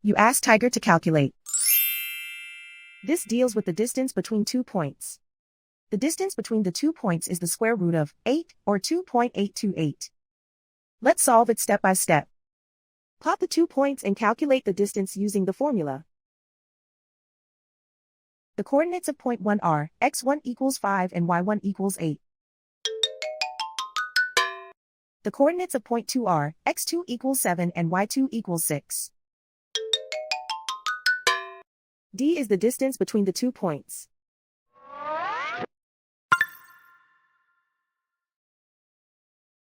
You ask Tiger to calculate. This deals with the distance between 2 points. The distance between the 2 points is the square root of 8, or 2.828. Let's solve it step by step. Plot the 2 points and calculate the distance using the formula. The coordinates of point 1 are x1 equals 5 and y1 equals 8. The coordinates of point 2 are x2 equals 7 and y2 equals 6. D is the distance between the 2 points.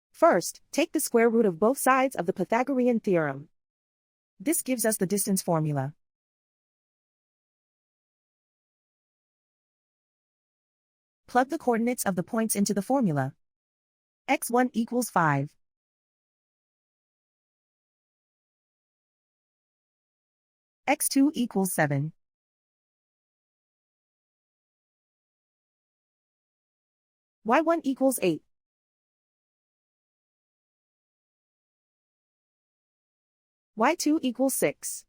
First, take the square root of both sides of the Pythagorean theorem. This gives us the distance formula. Plug the coordinates of the points into the formula. x1 equals 5. x2 equals 7. y1 equals 8. y2 equals 6.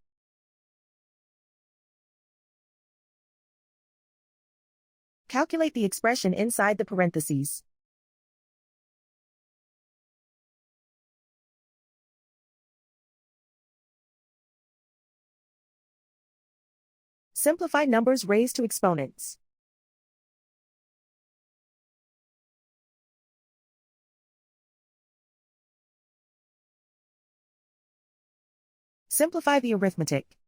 Calculate the expression inside the parentheses. Simplify numbers raised to exponents. Simplify the arithmetic.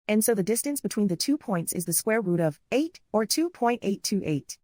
And so the distance between the 2 points is the square root of 8, or 2.828.